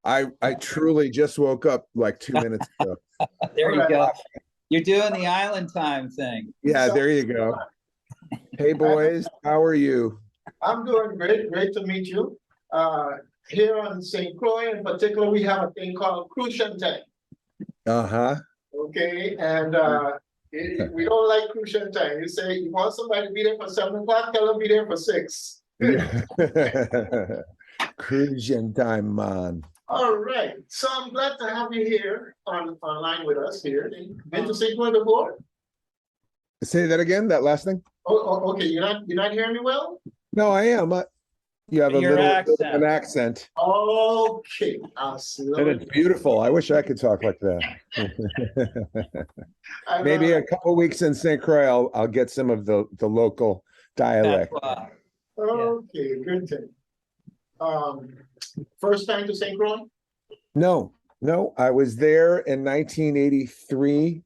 I truly just woke up like 2 minutes ago. There you go. You're doing the island time thing. Yeah, there you go. Hey boys, how are you? I'm doing great. Great to meet you. Here on St. Croix in particular, we have a thing called Crucian time. Uh-huh. Okay, and we don't like Crucian time. You say you want somebody to be there for 7 o'clock, tell them be there for 6. Crucian time, man. All right. So I'm glad to have you here online with us here. Been to St. Croix before? Say that again, that last thing? Okay. You're not hearing me well? No, I am. You have a Your little accent. an accent. Okay. And it's beautiful. I wish I could talk like that. Maybe a couple weeks in St. Croix, I'll get some of the local dialect. Okay, good thing. First time to St. Croix? No, I was there in 1983.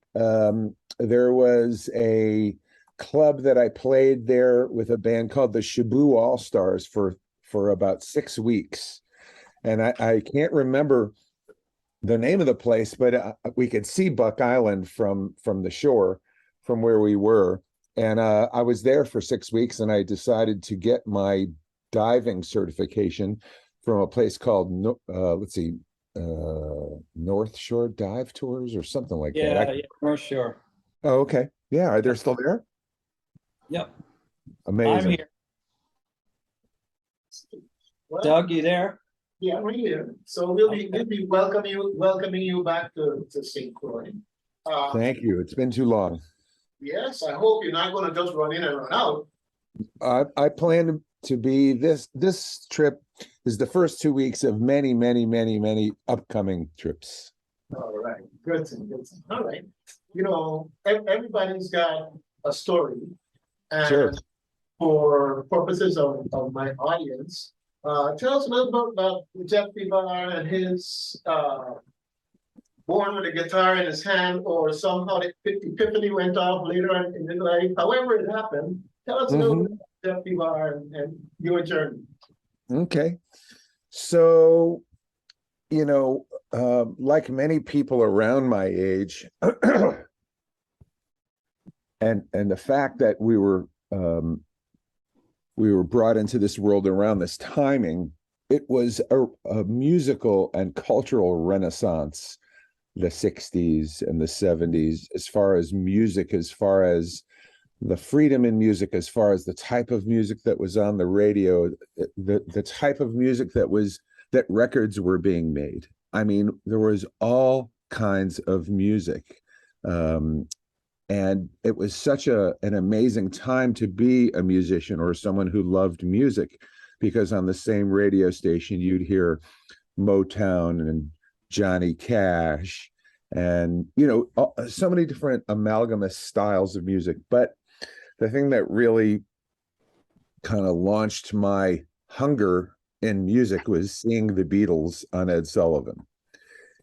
There was a club that I played there with a band called the Shabu All Stars for about 6 weeks. And I can't remember the name of the place, but we could see Buck Island from the shore, from where we were. And I was there for 6 weeks, and I decided to get my diving certification from a place called North Shore Dive Tours or something like that. Yeah, North Shore. Oh, okay. Yeah, are they still there? Yep. Amazing. I'm here. Well, Doug, you there? yeah, we're here. So we'll be welcoming you back to St. Croix. Thank you. It's been too long. Yes, I hope you're not going to just run in and run out. I plan to be this trip is the first 2 weeks of many, many, many, many upcoming trips. All right, good thing. All right, everybody's got a story, and Sure. for purposes of my audience, tell us a little bit about Jeff Pevar and his born with a guitar in his hand, or somehow the epiphany went off later on in his life. However it happened, tell us a little bit about Jeff Pevar and your journey. Okay. So, like many people around my age, and the fact that we were brought into this world around this timing, it was a musical and cultural renaissance, the 60s and the 70s, as far as music, as far as the freedom in music, as far as the type of music that was on the radio, the type of music that records were being made. I mean, there was all kinds of music. And it was such an amazing time to be a musician or someone who loved music, because on the same radio station, you'd hear Motown and Johnny Cash and, so many different amalgamous styles of music. But the thing that really kind of launched my hunger in music was seeing the Beatles on Ed Sullivan.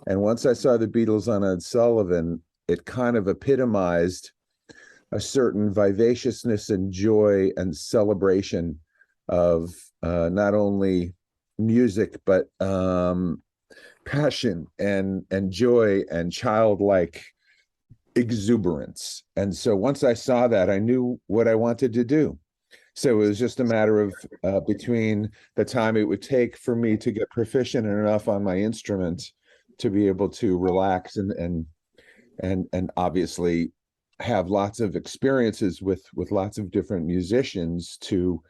And once I saw the Beatles on Ed Sullivan, it kind of epitomized a certain vivaciousness and joy and celebration of not only music, but passion and joy and childlike exuberance. And so once I saw that, I knew what I wanted to do. So it was just a matter of between the time it would take for me to get proficient enough on my instrument to be able to relax and obviously have lots of experiences with lots of different musicians to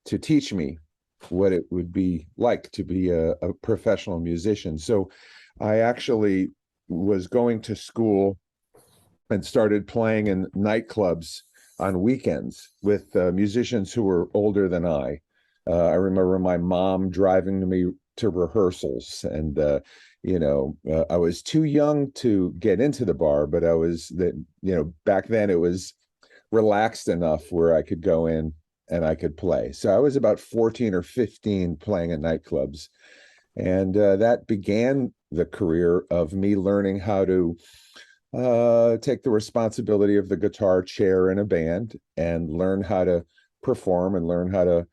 teach me what it would be like to be a professional musician. So I actually was going to school and started playing in nightclubs on weekends with musicians who were older than I. I remember my mom driving me to rehearsals, and I was too young to get into the bar, but I was back then it was relaxed enough where I could go in and I could play. So I was about 14 or 15 playing in nightclubs, and that began the career of me learning how to take the responsibility of the guitar chair in a band and learn how to perform and learn how to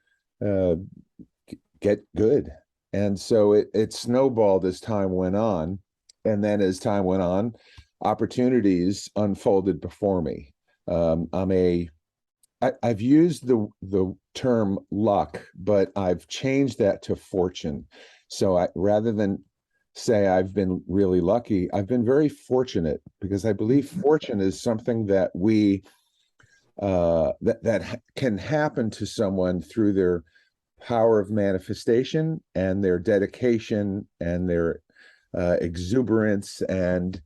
get good. And so it snowballed as time went on. And then as time went on, opportunities unfolded before me. I've used the term luck, but I've changed that to fortune. So rather than say I've been really lucky, I've been very fortunate, because I believe fortune is something that that can happen to someone through their power of manifestation and their dedication and their exuberance, and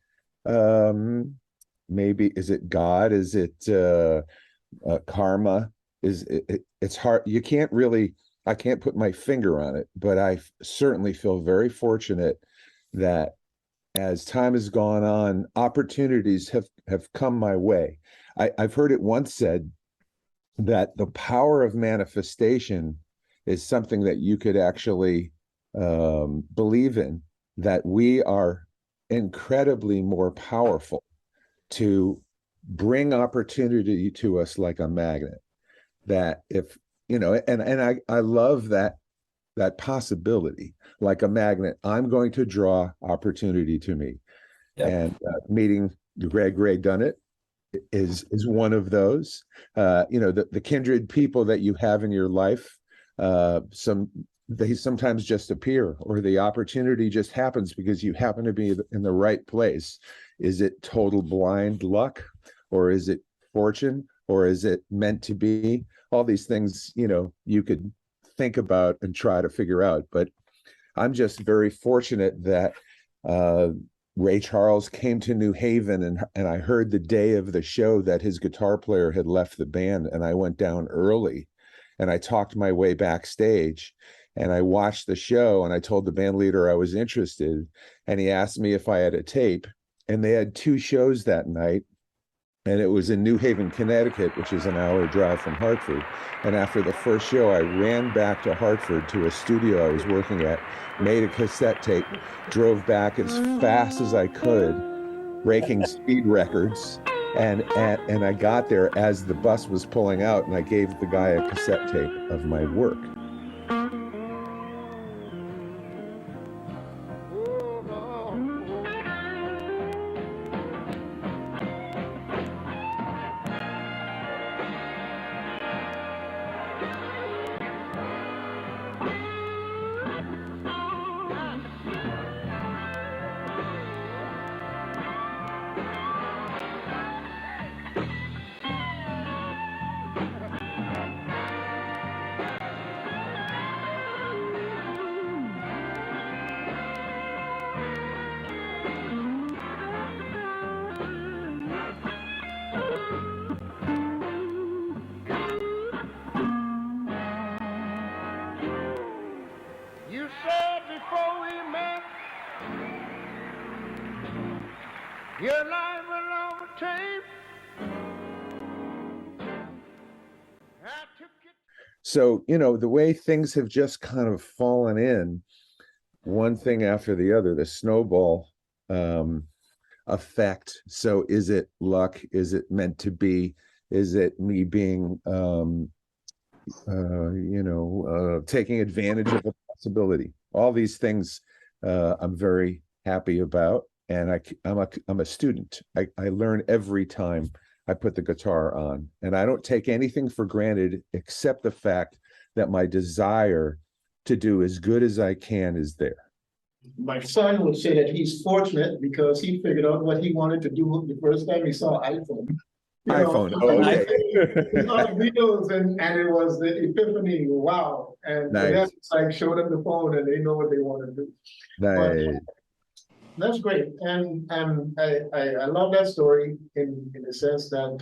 maybe, is it God? Is it karma? It's hard. You can't really, I can't put my finger on it, but I certainly feel very fortunate that as time has gone on, opportunities have come my way. I've heard it once said that the power of manifestation is something that you could actually believe in, that we are incredibly more powerful to bring opportunity to us like a magnet. That if, and I love that possibility, like a magnet, I'm going to draw opportunity to me. Yep. And meeting Greg Dunnett is one of those. The kindred people that you have in your life, they sometimes just appear, or the opportunity just happens because you happen to be in the right place. Is it total blind luck, or is it fortune, or is it meant to be? All these things, you could think about and try to figure out. But I'm just very fortunate that Ray Charles came to New Haven, and I heard the day of the show that his guitar player had left the band, and I went down early and I talked my way backstage, and I watched the show, and I told the band leader I was interested, and he asked me if I had a tape, and they had 2 shows that night. And it was in New Haven, Connecticut, which is an hour drive from Hartford. And after the first show, I ran back to Hartford to a studio I was working at, made a cassette tape, drove back as fast as I could, breaking speed records. And I got there as the bus was pulling out, and I gave the guy a cassette tape of my work. Your life will overtake. So, the way things have just kind of fallen in, one thing after the other, the snowball effect. So is it luck? Is it meant to be? Is it me being, taking advantage of a possibility? All these things I'm very happy about. And I'm a student. I learn every time I put the guitar on, and I don't take anything for granted except the fact that my desire to do as good as I can is there. My son would say that he's fortunate because he figured out what he wanted to do the first time he saw iPhone. iPhone, okay. He saw the videos and it was the epiphany. Wow! And nice. For them, it's like show them the phone and they know what they want to do. Nice. That's great, and I love that story in the sense that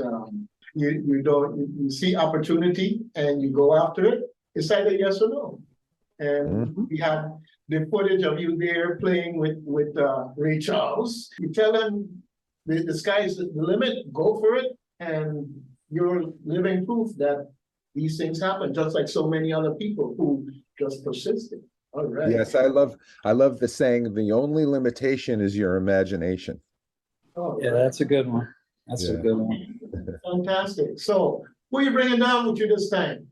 you see opportunity and you go after it. It's either yes or no, and we have the footage of you there playing with Ray Charles. You tell them the sky is the limit, go for it, and you're living proof that these things happen, just like so many other people who just persisted. All right. Yes, I love the saying, the only limitation is your imagination. Oh, yeah, that's a good one. That's a good one. Fantastic. So who are you bringing down with you this time?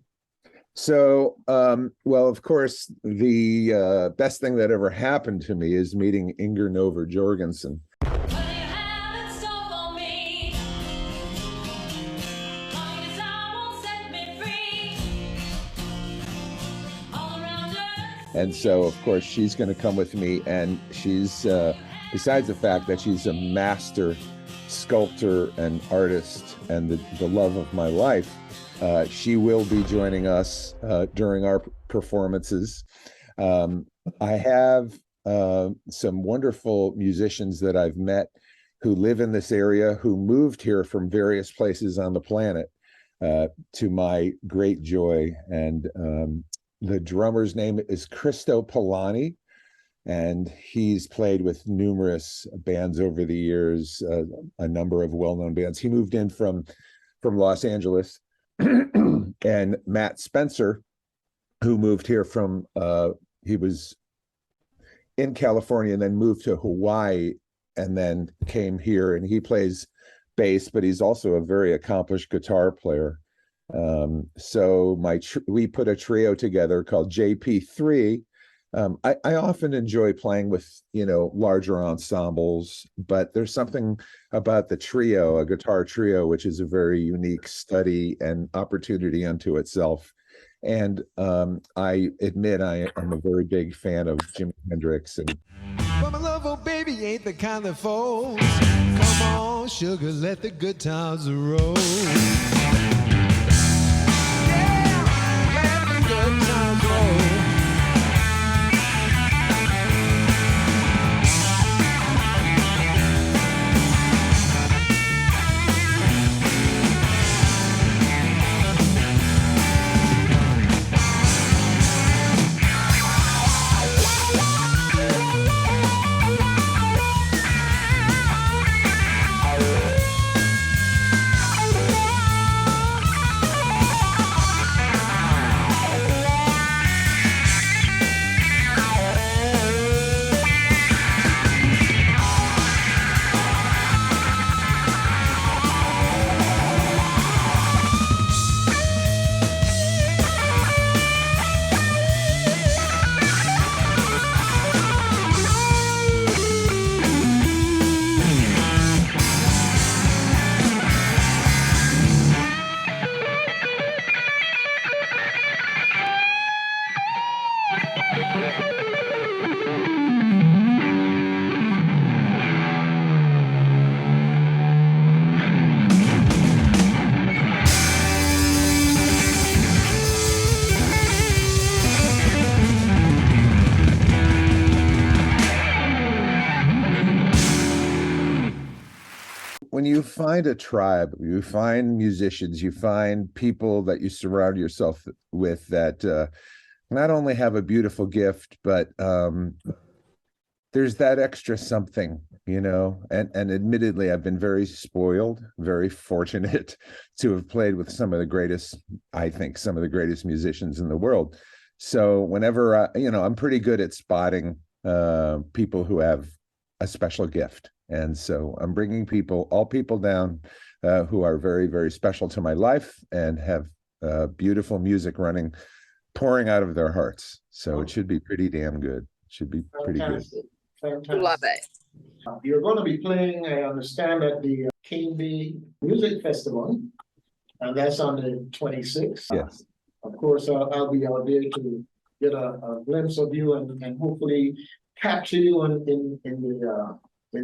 So, well, of course, the best thing that ever happened to me is meeting Inga Jorgensen. And so, of course, she's going to come with me, and she's, besides the fact that she's a master sculptor and artist and the love of my life, she will be joining us during our performances. I have some wonderful musicians that I've met who live in this area, who moved here from various places on the planet, to my great joy. And the drummer's name is Christo Pellani, and he's played with numerous bands over the years, a number of well-known bands. He moved in from Los Angeles. And Matt Spencer, who moved here from, he was in California and then moved to Hawaii and then came here, and he plays bass, but he's also a very accomplished guitar player. So we put a trio together called JP3. I often enjoy playing with, larger ensembles, but there's something about the trio, a guitar trio, which is a very unique study and opportunity unto itself. And I admit I am a very big fan of Jimi Hendrix. And but my love, oh baby, ain't the kind that folds. Come on, sugar, let the good times roll. When you find a tribe, you find musicians, you find people that you surround yourself with that not only have a beautiful gift, but there's that extra something, and admittedly, I've been very spoiled, very fortunate to have played with some of the greatest, I think, some of the greatest musicians in the world. So whenever, I'm pretty good at spotting people who have a special gift. And so I'm bringing all people down who are very, very special to my life and have beautiful music pouring out of their hearts. So it should be pretty damn good. It should be pretty good. Fantastic. Love it. You're going to be playing, I understand, at the King Bee Music Festival, and that's on the 26th. Yes. Of course, I'll be out there to get a glimpse of you and hopefully capture you in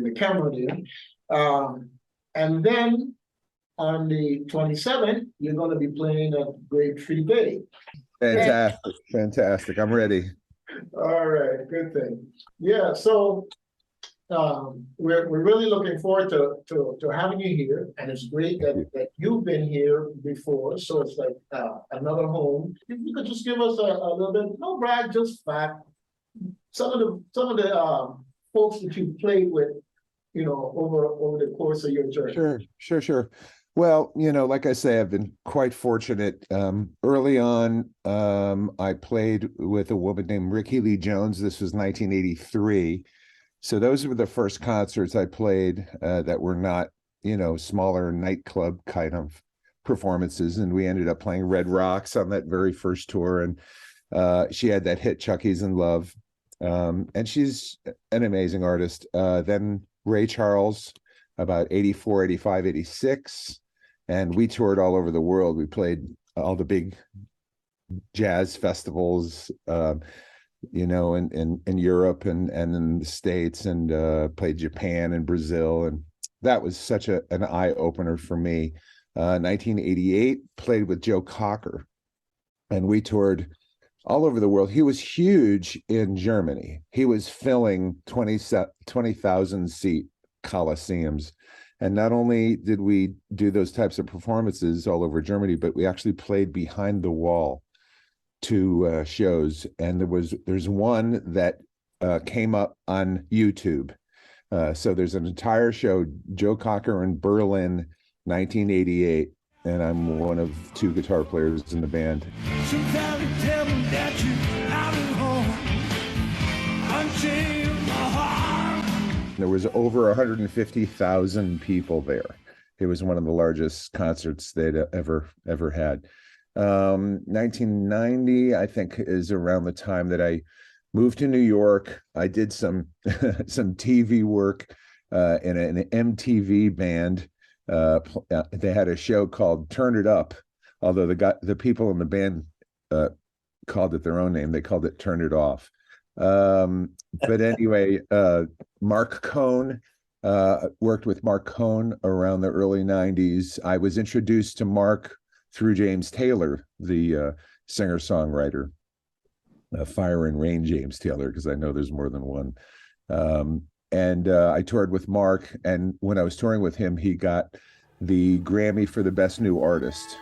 the camera there. And then on the 27th, you're going to be playing at Grapetree Bay. Fantastic. I'm ready. All right, good thing. Yeah, so we're really looking forward to having you here, and it's great that you've been here before, so it's like another home. If you could just give us a little bit, no brag, just fact, some of the folks that you've played with, over the course of your journey. Sure. Well, like I say, I've been quite fortunate. Early on, I played with a woman named Ricky Lee Jones. This was 1983. So those were the first concerts I played that were not, smaller nightclub kind of performances, and we ended up playing Red Rocks on that very first tour. And she had that hit Chucky's in Love, and she's an amazing artist. Then Ray Charles, about 84, 85, 86, and we toured all over the world. We played all the big jazz festivals, you know, in Europe and in the States, and played Japan and Brazil, and that was such an eye-opener for me. 1988, played with Joe Cocker, and we toured all over the world. He was huge in Germany. He was filling 20,000 seat coliseums. And not only did we do those types of performances all over Germany, but we actually played behind the wall 2 shows. And there's one that came up on YouTube. So there's an entire show, Joe Cocker in Berlin, 1988. And I'm one of 2 guitar players in the band. Sometimes you tell me that you're out at home, unchained my heart. There was over 150,000 people there. It was one of the largest concerts they'd ever had. 1990, I think, is around the time that I moved to New York. I did some some TV work in an MTV band. They had a show called Turn It Up, although the people in the band called it their own name. They called it Turn It Off. But anyway, Mark Cohn, worked with Mark Cohn around the early 90s. I was introduced to Mark through James Taylor, the singer-songwriter, Fire and Rain James Taylor, because I know there's more than one. And I toured with Mark, and when I was touring with him, he got the Grammy for the Best New Artist.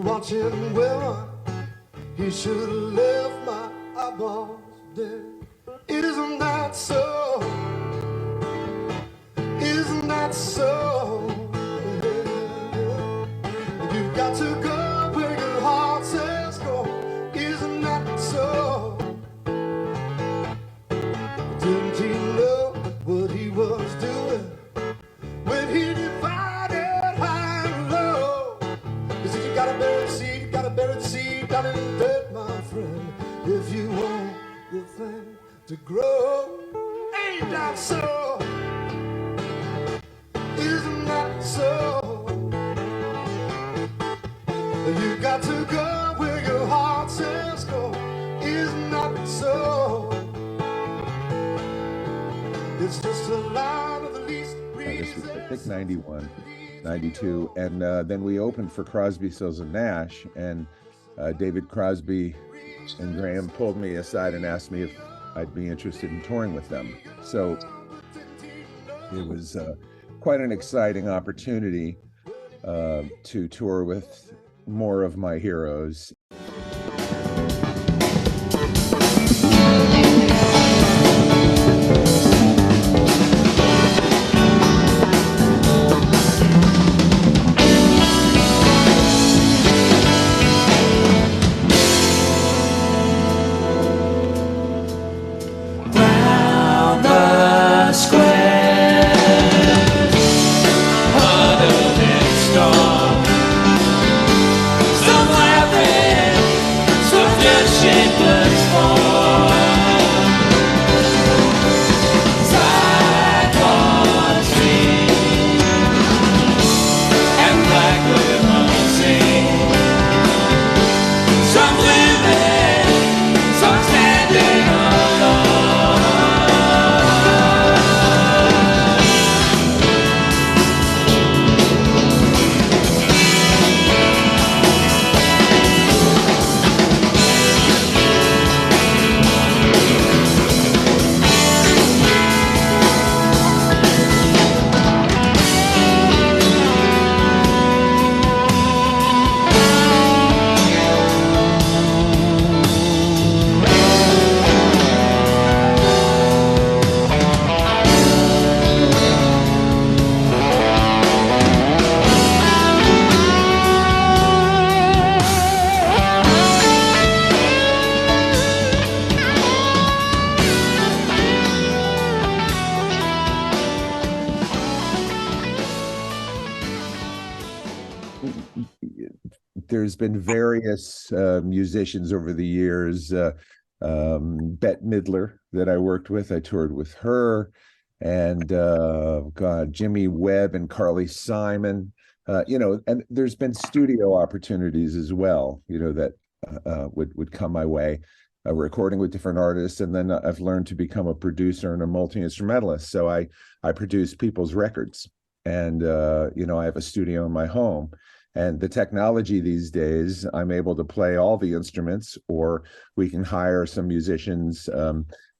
Watching well, he should have left my eyeballs dead. Isn't that so? Isn't that so? You've got to go where your heart says go. Isn't that so? Didn't he know what he was doing when he divided high and low? He said you gotta bury the seed, you gotta bury the seed down in the dirt, my friend, if you want the thing to grow. Ain't that so? Isn't that so? You got to go where your heart says go. Isn't that so? It's just a line of the least This was, I think, 91, 92. And then we opened for Crosby, Stills and Nash. And David Crosby and Graham pulled me aside and asked me if I'd be interested in touring with them. So it was quite an exciting opportunity to tour with more of my heroes. Some laughing there's been various musicians over the years. Bette Midler that I worked with, I toured with her, and Jimmy Webb and Carly Simon. And there's been studio opportunities as well, that would come my way, recording with different artists. And then I've learned to become a producer and a multi-instrumentalist. So I produce people's records, and I have a studio in my home. And the technology these days, I'm able to play all the instruments, or we can hire some musicians.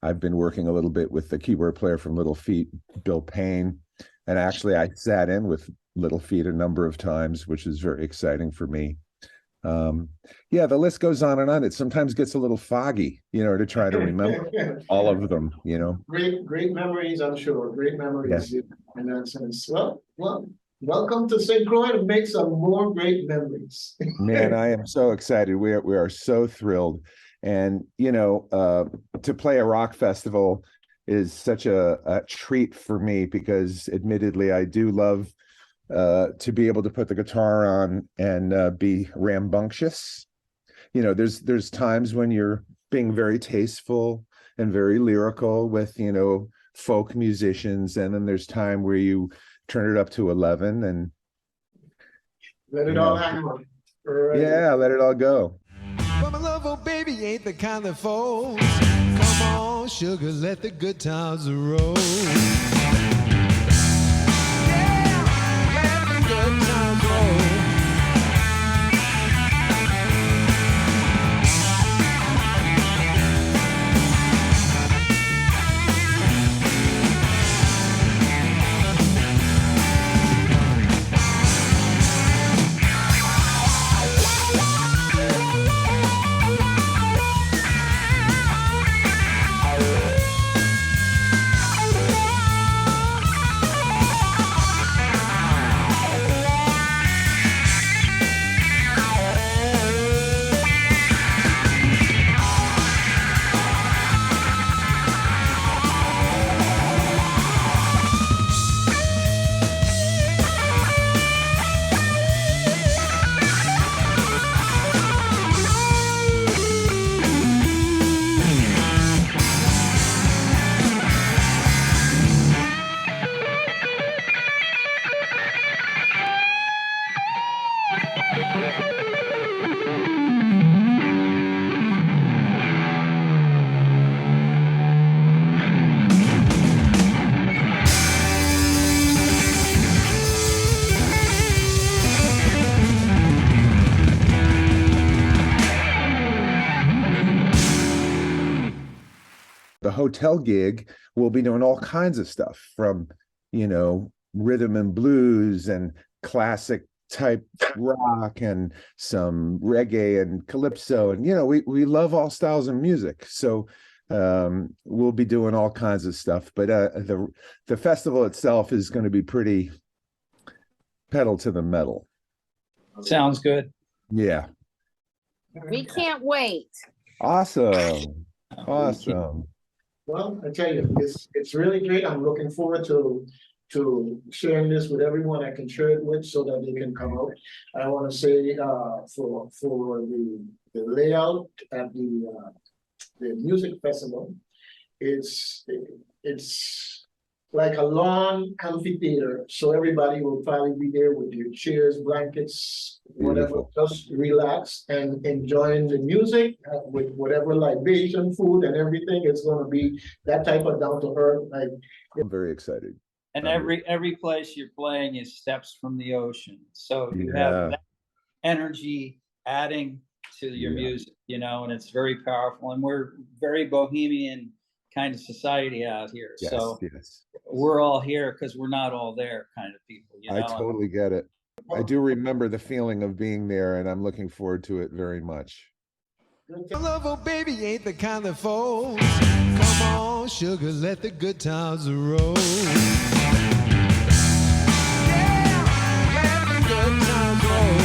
I've been working a little bit with the keyboard player from Little Feat, Bill Payne. And actually, I sat in with Little Feat a number of times, which is very exciting for me. The list goes on and on. It sometimes gets a little foggy, to try to remember all of them, Great memories, I'm sure. Great memories in that sense. Well, welcome to St. Croix to make some more great memories. Man, I am so excited. We are so thrilled. And, to play a rock festival is such a treat for me, because admittedly, I do love to be able to put the guitar on and be rambunctious. There's times when you're being very tasteful and very lyrical with, folk musicians. And then there's time where you turn it up to 11 and let it all hang on. Right. Yeah, let it all go. But my love, oh baby, ain't the kind that folds. Come on, sugar, let the good times roll. Yeah, let the good times roll. The hotel gig, we'll be doing all kinds of stuff from, rhythm and blues and classic type rock and some reggae and calypso. And, we love all styles of music. So we'll be doing all kinds of stuff. But the festival itself is going to be pretty pedal to the metal. Sounds good. Yeah. We can't wait. Awesome. Awesome. Well, I tell you, it's really great. I'm looking forward to sharing this with everyone I can share it with, so that they can come out. I want to say for the layout at the music festival, it's like a long amphitheater, so everybody will probably be there with their chairs, blankets, whatever, just relax and enjoying the music with whatever libation, food, and everything. It's going to be that type of down to earth. I'm very excited. And every place you're playing is steps from the ocean, so you have that energy adding to your music, and it's very powerful. And we're very bohemian kind of society out here. Yes, so yes. We're all here because we're not all there kind of people. I totally get it. I do remember the feeling of being there, and I'm looking forward to it very much. My love, oh baby, ain't the kind that folds. Come on, sugar, let the good times roll. Yeah, let the good times roll.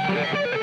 Thank you.